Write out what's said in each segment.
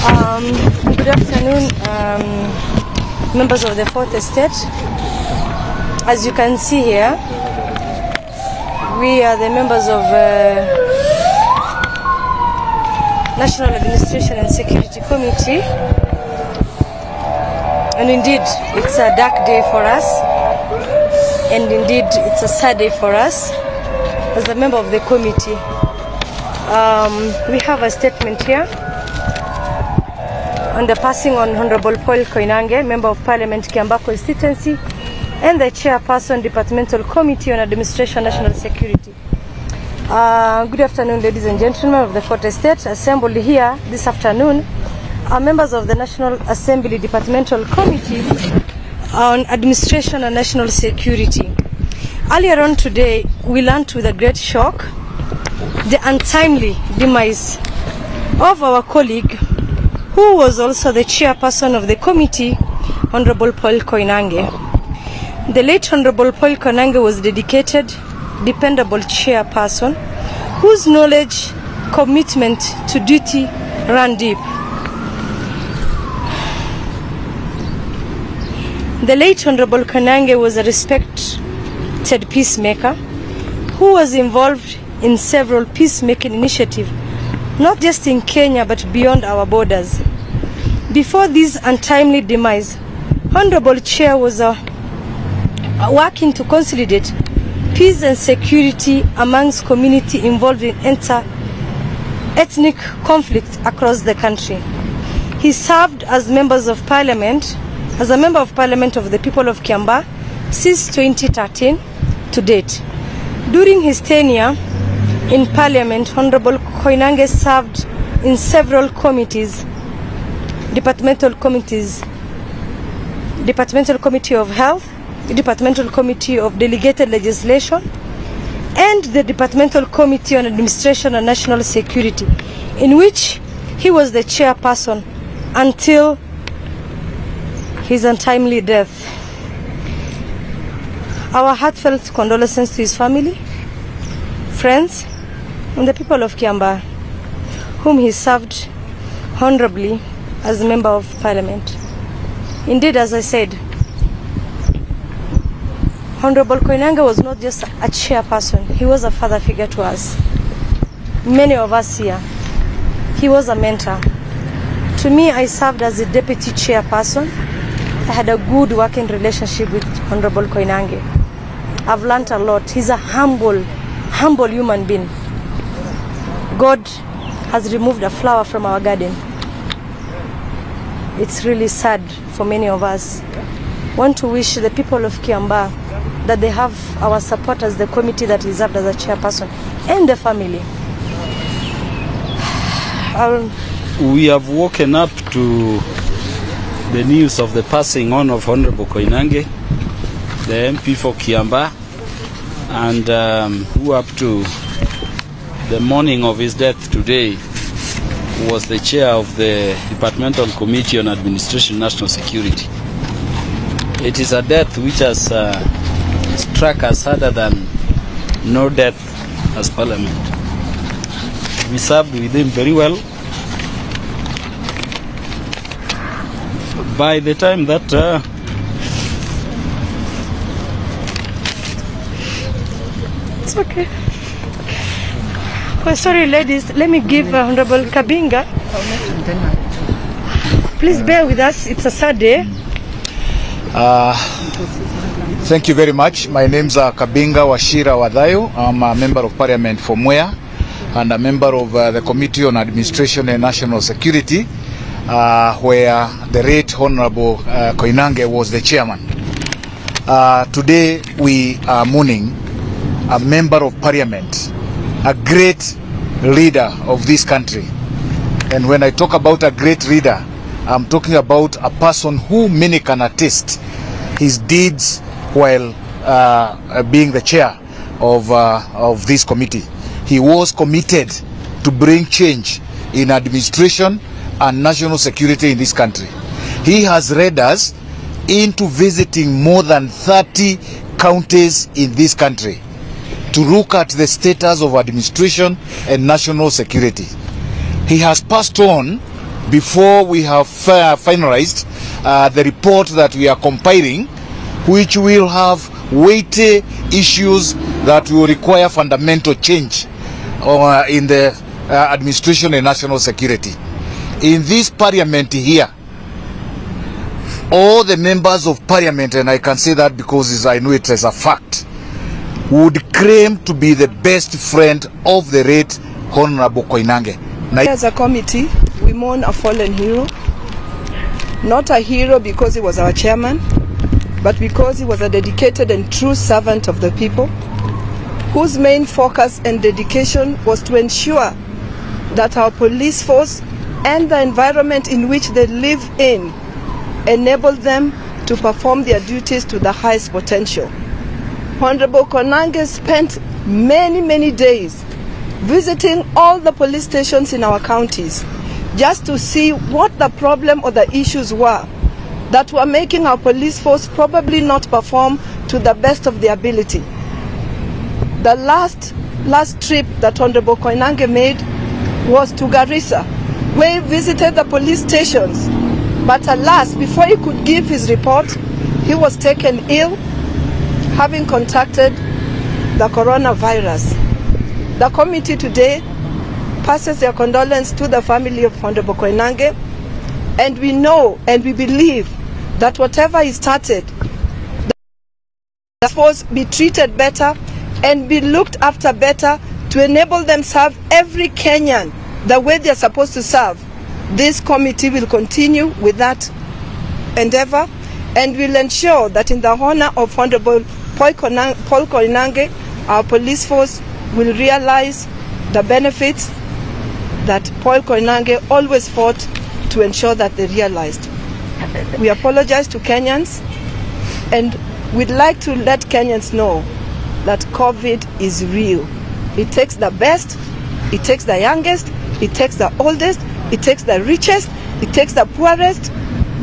Good afternoon, members of the Fourth Estate. As you can see here, we are the members of National Administration and Security Committee, and indeed it's a dark day for us, and indeed it's a sad day for us as a member of the committee. We have a statement here on the passing on Honorable Koinange, Member of Parliament, Kiambaa constituency, and the Chairperson, Departmental Committee on Administration, National Security. Good afternoon, ladies and gentlemen of the Fourth Estate. Assembled here this afternoon are members of the National Assembly Departmental Committee on Administration and National Security. Earlier on today, we learned with a great shock the untimely demise of our colleague, who was also the chairperson of the committee, Honorable Koinange. The late Honorable Koinange was dedicated, dependable chairperson, whose knowledge, commitment to duty ran deep. The late Honorable Koinange was a respected peacemaker who was involved in several peacemaking initiatives, not just in Kenya but beyond our borders. Before this untimely demise, Honorable Chair was working to consolidate peace and security amongst community involved in ethnic conflict across the country. He served as members of parliament, as a member of parliament of the people of Kiambaa since 2013 to date. During his tenure in Parliament, Honorable Koinange served in several committees, departmental committees, Departmental Committee of Health, Departmental Committee of Delegated Legislation, and the Departmental Committee on Administration and National Security, in which he was the chairperson until his untimely death. Our heartfelt condolences to his family, friends, and the people of Kiambaa, whom he served honorably as a member of parliament. Indeed, as I said, Honorable Koinange was not just a chairperson, he was a father figure to us. Many of us here, he was a mentor. To me, I served as a deputy chairperson. I had a good working relationship with Honorable Koinange. I've learned a lot. He's a humble human being. God has removed a flower from our garden. It's really sad for many of us. Want to wish the people of Kiambaa that they have our support as the committee that he served as a chairperson and the family. We have woken up to the news of the passing on of Honorable Koinange, the MP for Kiambaa, and who up to the morning of his death today was the chair of the Departmental Committee on Administration and National Security. It is a death which has struck us harder than no death as Parliament. We served with him very well. By the time that it's okay. Well, sorry, ladies. Let me give Honorable Kabinga. Please bear with us. It's a sad day. Thank you very much. My name's Kabinga Washira Wadhayo. I'm a member of Parliament for Mourn and a member of the Committee on Administration and National Security, where the late Honorable Koinange was the chairman. Today we are mourning a member of Parliament, a great leader of this country. And when I talk about a great leader, I'm talking about a person who many can attest his deeds while being the chair of this committee. He was committed to bring change in administration and national security in this country. He has led us into visiting more than 30 counties in this country to look at the status of administration and national security. He has passed on before we have finalized the report that we are compiling, which will have weighty issues that will require fundamental change in the administration and national security. In this parliament here, all the members of parliament, and I can say that because I know it as a fact, would claim to be the best friend of the late Honorable Koinange. As a committee, we mourn a fallen hero. Not a hero because he was our chairman, but because he was a dedicated and true servant of the people, whose main focus and dedication was to ensure that our police force and the environment in which they live in enabled them to perform their duties to the highest potential. Honorable Koinange spent many days visiting all the police stations in our counties just to see what the problem or the issues were that were making our police force probably not perform to the best of their ability. The last trip that Honorable Koinange made was to Garissa, where he visited the police stations. But alas, before he could give his report, he was taken ill, having contracted the coronavirus. The committee today passes their condolence to the family of Honorable Koinange, and we know and we believe that whatever he started, the force be treated better and be looked after better to enable them serve every Kenyan the way they are supposed to serve. This committee will continue with that endeavor and will ensure that in the honor of Honorable Paul Koinange, our police force will realize the benefits that Paul Koinange always fought to ensure that they realized. We apologize to Kenyans, and we'd like to let Kenyans know that COVID is real. It takes the best, it takes the youngest, it takes the oldest, it takes the richest, it takes the poorest.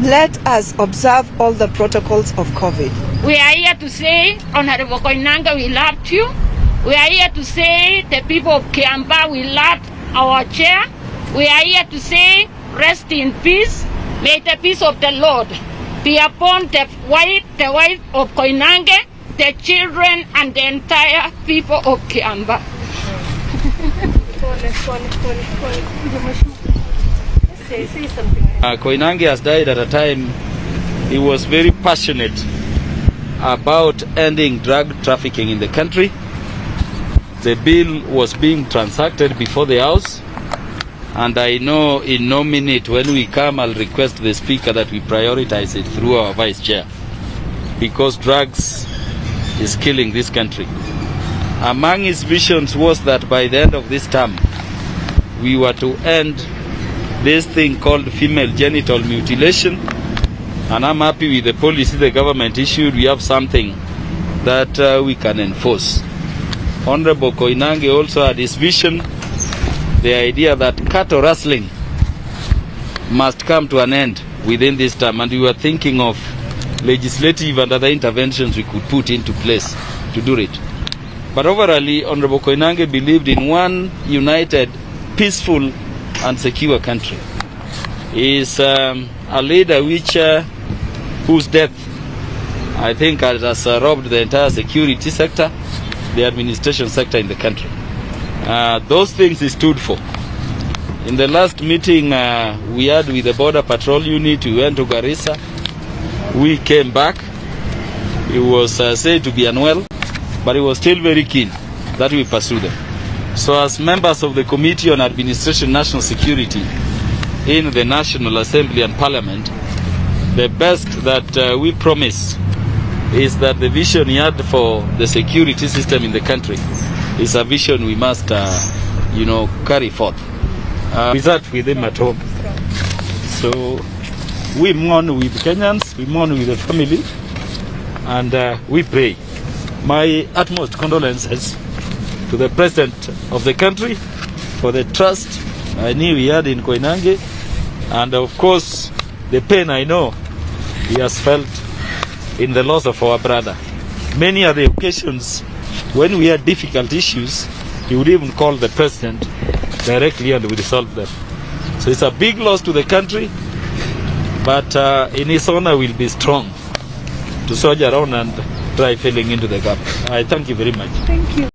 Let us observe all the protocols of COVID. We are here to say, Honorable Koinange, we loved you. We are here to say, the people of Kiambaa, we loved our chair. We are here to say, rest in peace. May the peace of the Lord be upon the wife of Koinange, the children, and the entire people of Kiambaa. Koinange has died at a time he was very passionate about ending drug trafficking in the country. The bill was being transacted before the House, and I know in no minute when we come I'll request the Speaker that we prioritize it through our Vice Chair, because drugs is killing this country. Among his visions was that by the end of this term we were to end this thing called female genital mutilation, and I'm happy with the policy the government issued. We have something that we can enforce. Honorable Koinange also had his vision, the idea that cattle rustling must come to an end within this term, and we were thinking of legislative and other interventions we could put into place to do it. But overall, Honorable Koinange believed in one united, peaceful and secure country. He is a leader whose death, I think, has robbed the entire security sector, the administration sector in the country. Those things he stood for. In the last meeting we had with the Border Patrol Unit, we went to Garissa. We came back. He was said to be unwell, but he was still very keen that we pursue them. So as members of the Committee on Administration and National Security in the National Assembly and Parliament, the best that we promise is that the vision he had for the security system in the country is a vision we must carry forth. We sat with him at home. So we mourn with Kenyans, we mourn with the family, and we pray. My utmost condolences to the President of the country for the trust I knew he had in Koinange, and of course the pain I know he has felt in the loss of our brother. Many are the occasions when we had difficult issues, he would even call the President directly and we resolve them. So it's a big loss to the country, but in his honor we'll be strong to soldier around and try filling into the gap. I thank you very much. Thank you.